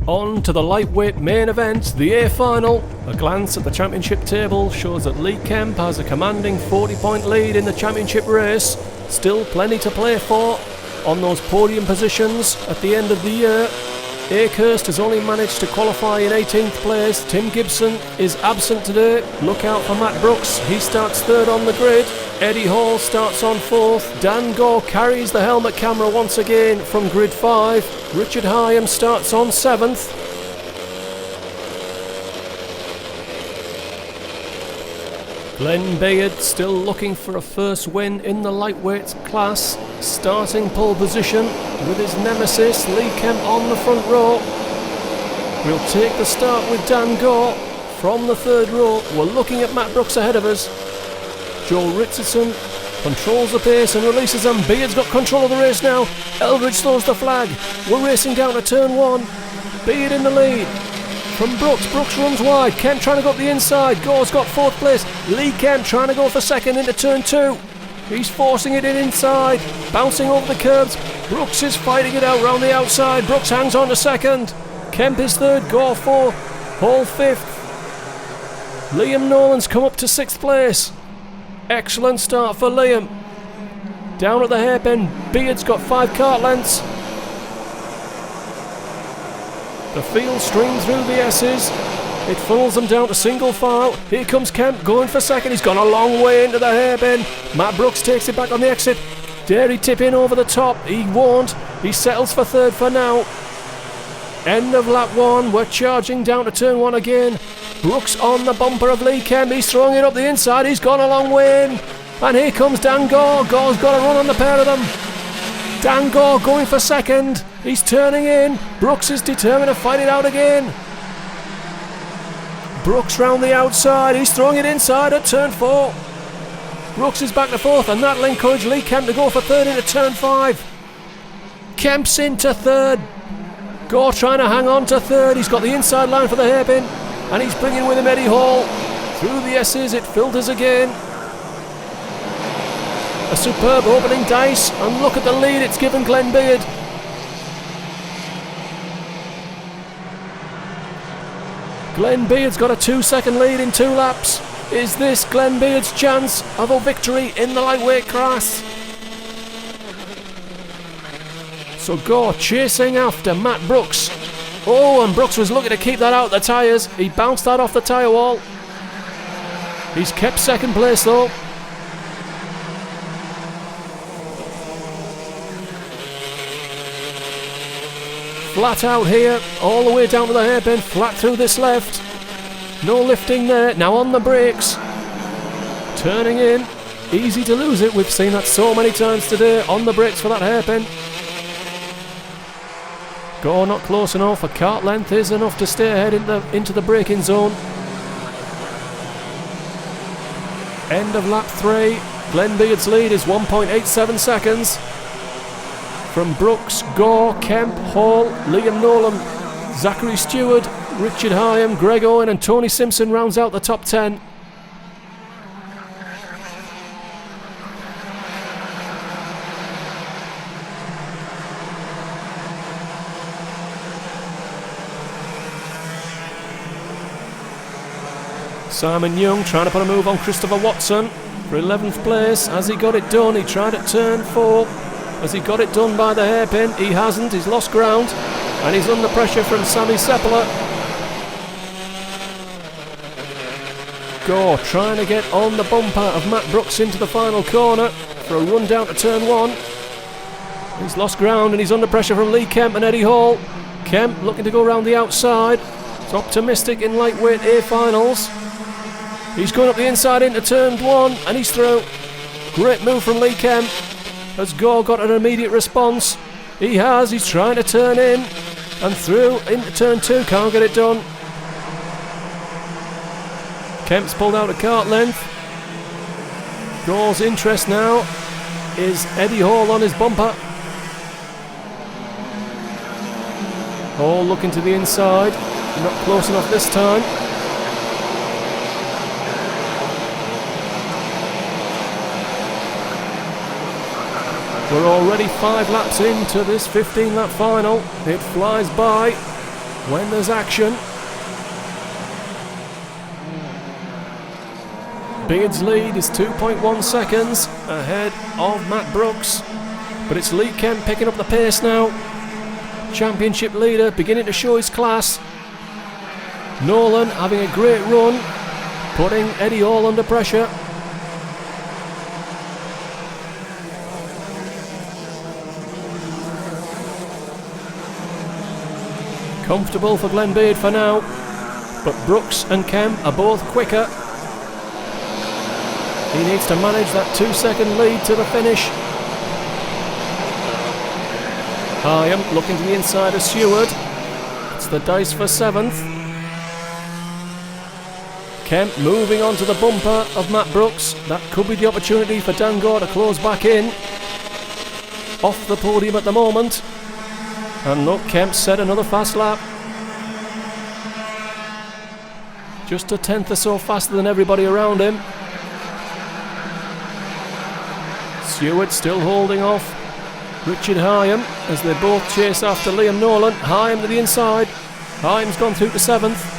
On to the lightweight main event, the A final. A glance at the championship table shows that Lee Kemp has a commanding 40-point lead in the championship race. Still plenty to play for on those podium positions at the end of the year. Akehurst has only managed to qualify in 18th place. Tim Gibson is absent today. Look out for Matt Brooks, he starts third on the grid. Eddie Hall starts on fourth. Dan Gore carries the helmet camera once again from grid 5. Richard Hyam starts on 7th. Glenn Beard still looking for a first win in the lightweight class. Starting pole position with his nemesis Lee Kemp on the front row. We'll take the start with Dan Gore from the third row. We're looking at Matt Brooks ahead of us. Joe Richardson controls the pace and releases them. Beard's got control of the race now. Eldridge throws the flag. We're racing down to turn 1. Beard in the lead. From Brooks, Brooks runs wide. Kemp trying to go up the inside. Gore's got 4th place. Lee Kemp trying to go for 2nd into turn 2. He's forcing it in inside, bouncing over the curbs. Brooks is fighting it out round the outside. Brooks hangs on to 2nd. Kemp is 3rd, Gore 4th, Hall 5th. Liam Nolan's come up to 6th place. Excellent start for Liam. Down at the hairpin, Beard's got 5 kart lengths. The field streams through the S's. It funnels them down to single file. Here comes Kemp going for 2nd. He's gone a long way into the hairpin. Matt Brooks takes it back on the exit. Dare he tip in over the top? He won't. He settles for 3rd for now. End of lap 1. We're charging down to turn 1 again. Brooks on the bumper of Lee Kemp. He's throwing it up the inside. He's gone a long way in. And here comes Dan Gore. Gore's got a run on the pair of them. Dan Gore going for 2nd. He's turning in. Brooks is determined to fight it out again. Brooks round the outside. He's throwing it inside at turn 4. Brooks is back to 4th, and that'll encourage Lee Kemp to go for 3rd into turn 5. Kemp's into 3rd. Gore trying to hang on to 3rd. He's got the inside line for the hairpin, and he's bringing with him Eddie Hall. Through the S's, it filters again. A superb opening dice, and look at the lead it's given Glenn Beard. Glenn Beard's got a 2-second lead in 2 laps. Is this Glenn Beard's chance of a victory in the lightweight class? So Gore chasing after Matt Brooks. Oh, and Brooks was looking to keep that out of the tyres. He bounced that off the tyre wall. He's kept 2nd place though. Flat out here, all the way down to the hairpin, flat through this left. No lifting there, now on the brakes. Turning in, easy to lose it, we've seen that so many times today, on the brakes for that hairpin. Gore not close enough, a kart length is enough to stay ahead into the braking zone. End of lap 3, Glenn Beard's lead is 1.87 seconds. From Brooks, Gore, Kemp, Hall, Liam Nolan, Zachary Stewart, Richard Hyam, Greg Owen and Tony Simpson rounds out the top 10. Simon Young trying to put a move on Christopher Watson for 11th place. Has he got it done? He tried at turn 4. Has he got it done by the hairpin? He hasn't, he's lost ground and he's under pressure from Sammy Sepala. Gore trying to get on the bumper of Matt Brooks into the final corner for a run down to turn 1. He's lost ground and he's under pressure from Lee Kemp and Eddie Hall. Kemp looking to go around the outside. He's optimistic in lightweight A finals. He's going up the inside into turn 1 and he's through. Great move from Lee Kemp. Has Gore got an immediate response? He has, he's trying to turn in and through into turn 2, can't get it done. Kemp's pulled out a kart length. Gore's interest now is Eddie Hall on his bumper. Hall looking to the inside, not close enough this time. We're already 5 laps into this 15-lap final. It flies by. when there's action. Beard's lead is 2.1 seconds ahead of Matt Brooks, but it's Lee Kemp picking up the pace now. Championship leader beginning to show his class. Nolan having a great run, putting Eddie Hall under pressure. Comfortable for Glenn Beard for now, but Brooks and Kemp are both quicker. He needs to manage that 2-second lead to the finish. Hyam looking to the inside of Seward. It's the dice for 7th. Kemp moving on to the bumper of Matt Brooks. That could be the opportunity for Dan Gore to close back in. Off the podium at the moment. And look, Kemp set another fast lap. Just a tenth or so faster than everybody around him. Seward still holding off Richard Hyam as they both chase after Liam Nolan. Hyam to the inside. Hyam's gone through to 7th.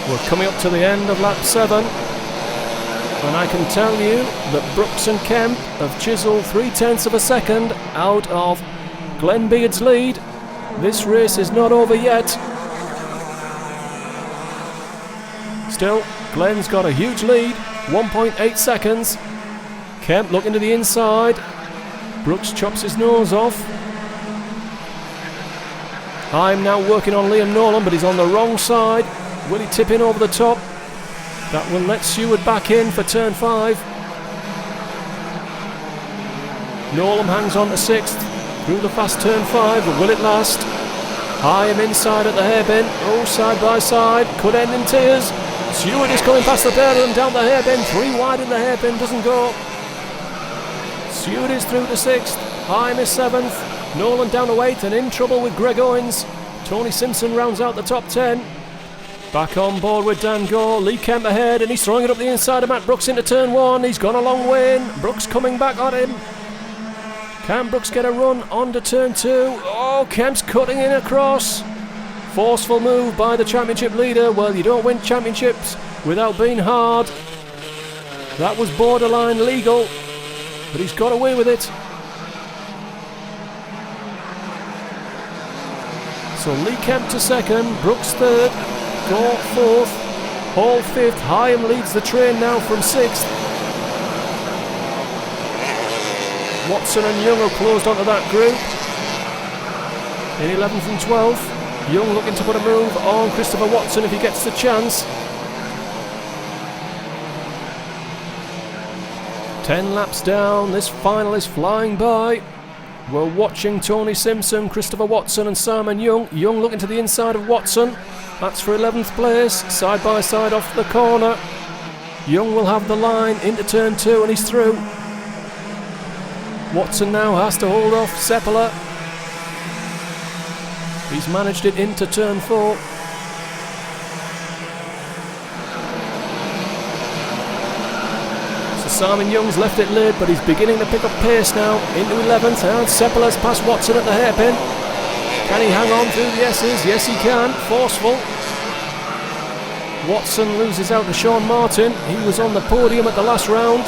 We're coming up to the end of lap 7, and I can tell you that Brooks and Kemp have chiselled 0.3 of a second out of Glenn Beard's lead. This race is not over yet. Still, Glenn's got a huge lead, 1.8 seconds. Kemp looking to the inside. Brooks chops his nose off. I'm now working on Liam Nolan, but he's on the wrong side. Will he tip in over the top? That will let Seward back in for turn 5. Nolan hangs on to 6th through the fast turn 5, but will it last? Hyam inside at the hairpin. Oh, side by side, could end in tears. Seward is coming past the pair of them down the hairpin. 3 wide in the hairpin, doesn't go. Seward is through to 6th. Hyam is 7th. Nolan down to 8th and in trouble with Greg Owens. Tony Simpson rounds out the top 10. Back on board with Dan Gore. Lee Kemp ahead, and he's throwing it up the inside of Matt Brooks into turn 1. He's gone a long way in. Brooks coming back on him. Can Brooks get a run onto turn 2? Oh, Kemp's cutting in across. Forceful move by the championship leader. Well, you don't win championships without being hard. That was borderline legal, but he's got away with it. So Lee Kemp to 2nd, Brooks 3rd. Gore 4th, Hall 5th. Hyam leads the train now from 6th. Watson and Young have closed onto that group in 11th and 12th. Young looking to put a move on Christopher Watson if he gets the chance. 10 laps down, this final is flying by. We're watching Tony Simpson, Christopher Watson and Simon Young. Young looking to the inside of Watson. That's for 11th place, side by side off the corner. Young will have the line into turn 2 and he's through. Watson now has to hold off Sepala. He's managed it into turn 4. So Simon Young's left it late, but he's beginning to pick up pace now into 11th, and Sepala's past Watson at the hairpin. Can he hang on through the S's? Yes he can, forceful. Watson loses out to Sean Martin. He was on the podium at the last round.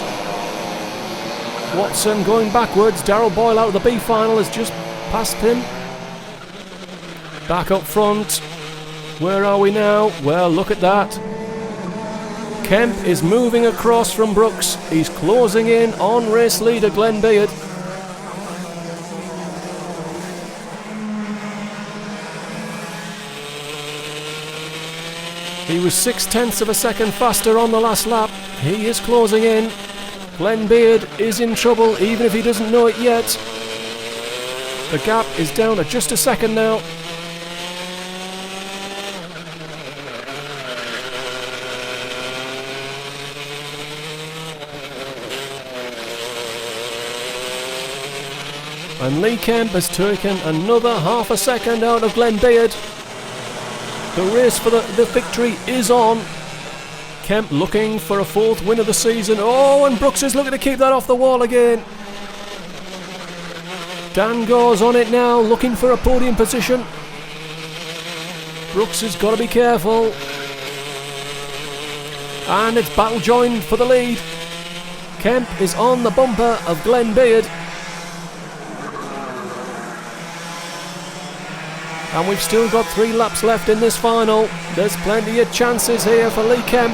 Watson going backwards. Darryl Boyle out of the B final has just passed him. Back up front. Where are we now? Well, look at that. Kemp is moving across from Brooks. He's closing in on race leader Glenn Beard. He was 0.6 of a second faster on the last lap. He is closing in. Glenn Beard is in trouble even if he doesn't know it yet. The gap is down to just a second now. And Lee Kemp has taken another half a second out of Glenn Beard. The race for the victory is on. Kemp looking for a 4th win of the season. Oh, and Brooks is looking to keep that off the wall again. Dan Gore's on it now, looking for a podium position. Brooks has got to be careful. And it's battle joined for the lead. Kemp is on the bumper of Glenn Beard. And we've still got 3 laps left in this final. There's plenty of chances here for Lee Kemp.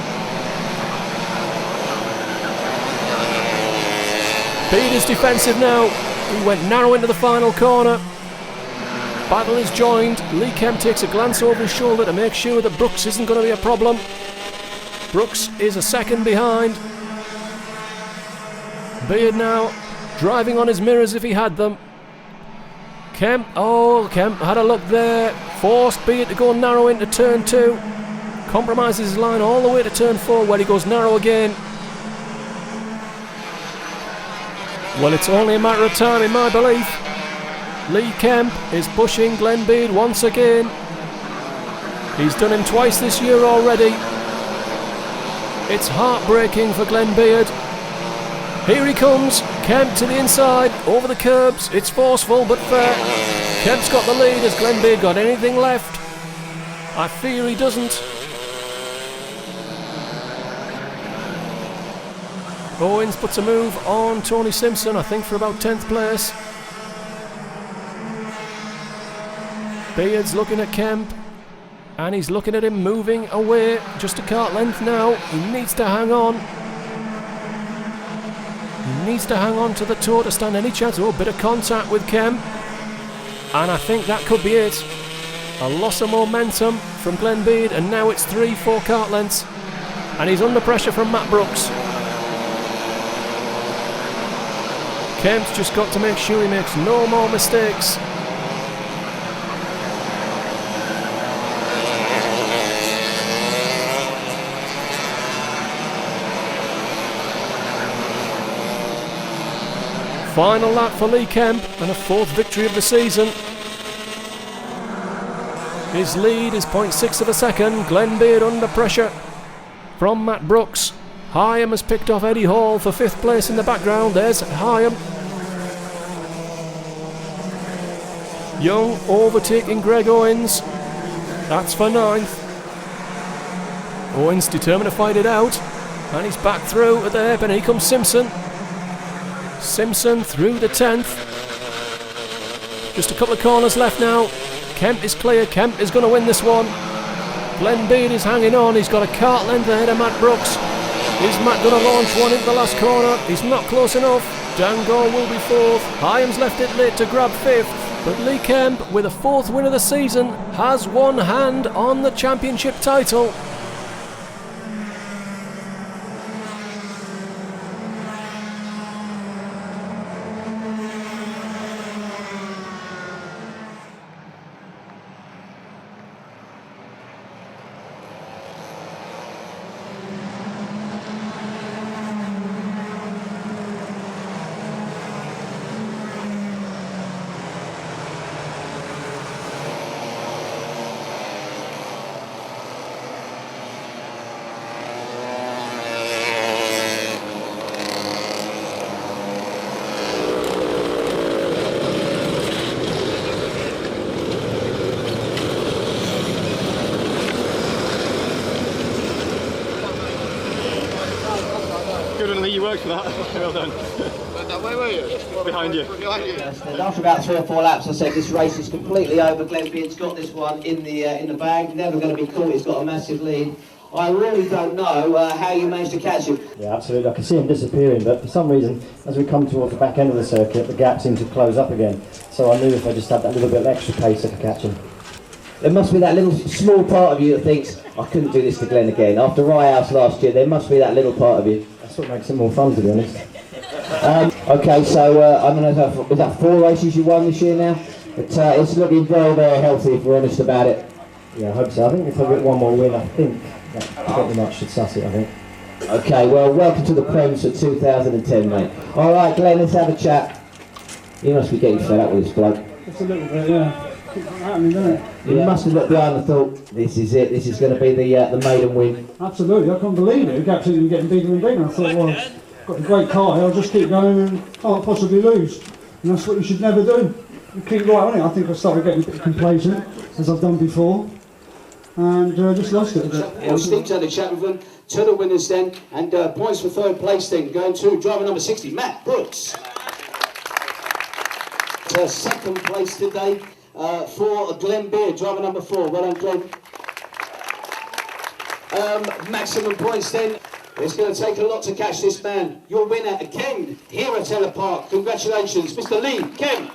Beard is defensive now. He went narrow into the final corner. Battle is joined. Lee Kemp takes a glance over his shoulder to make sure that Brooks isn't going to be a problem. Brooks is a second behind. Beard now driving on his mirrors if he had them. Kemp had a look there. Forced Beard to go narrow into turn 2. Compromises his line all the way to turn 4 where he goes narrow again. Well, it's only a matter of time in my belief. Lee Kemp is pushing Glenn Beard once again. He's done him twice this year already. It's heartbreaking for Glenn Beard. Here he comes, Kemp to the inside, over the curbs. It's forceful but fair. Kemp's got the lead. Has Glenn Beard got anything left? I fear he doesn't. Owens puts a move on Tony Simpson, I think for about 10th place. Beard's looking at Kemp, and he's looking at him moving away just a cart length now. He needs to hang on. He needs to hang on to the toe to stand any chance. Oh, a bit of contact with Kemp, and I think that could be it. A loss of momentum from Glenn Beard, and now it's 3-4 cart lengths, and he's under pressure from Matt Brooks. Kemp's just got to make sure he makes no more mistakes. Final lap for Lee Kemp and a 4th victory of the season. His lead is 0.6 of a second. Glenn Beard under pressure from Matt Brooks. Hyam has picked off Eddie Hall for 5th place in the background. There's Hyam. Young overtaking Greg Owens. That's for 9th. Owens determined to fight it out, and he's back through at the hairpin. Here comes Simpson. Simpson through the 10th. Just a couple of corners left now. Kemp is clear. Kemp is going to win this one. Glenn Beard is hanging on. He's got a cart length ahead of Matt Brooks. Is Matt going to launch one into the last corner? He's not close enough. Dan Gore will be 4th. Hyam's left it late to grab 5th. But Lee Kemp, with a 4th win of the season, has one hand on the championship title. You worked for that. Well done. Where were you? Behind you. After about 3 or 4 laps, I said this race is completely over. Glenn Beard's got this one in the bag. Never going to be caught. He's got a massive lead. I really don't know how you managed to catch him. Yeah, absolutely. I can see him disappearing, but for some reason, as we come towards the back end of the circuit, the gap seemed to close up again. So I knew if I just had that little bit of extra pace, I could catch him. There must be that little small part of you that thinks, I couldn't do this to Glenn again. After Rye House last year, there must be that little part of you. That's what makes it more fun, to be honest. Okay, so I don't know, is that 4 races you won this year now? But it's looking very, very healthy if we're honest about it. Yeah, I hope so. I think if I get one more win, I think that pretty much should suss it, I think. Okay, well, welcome to the Prems for 2010, mate. All right, Glenn, let's have a chat. You must be getting fed up with this bloke. It's a little bit, yeah. keep on happening, doesn't it? You must have looked behind and thought, this is it, this is going to be the maiden win. Absolutely, I couldn't believe it. The gap's even getting bigger and bigger. I thought, well, I've got a great car here, I'll just keep going and can't possibly lose. And that's what you should never do. You keep right on it. I think I started getting a bit complacent, as I've done before, and just lost it a bit. Yeah, Steve's had a chat with them. To the winners then, and points for third place then, going to driver number 60, Matt Brooks. Second place today for Glenn Beard, driver number 4. Well done, Glenn. Maximum points then. It's going to take a lot to catch this man. Your winner again here at Ellough Park. Congratulations, Mr. Lee Kemp.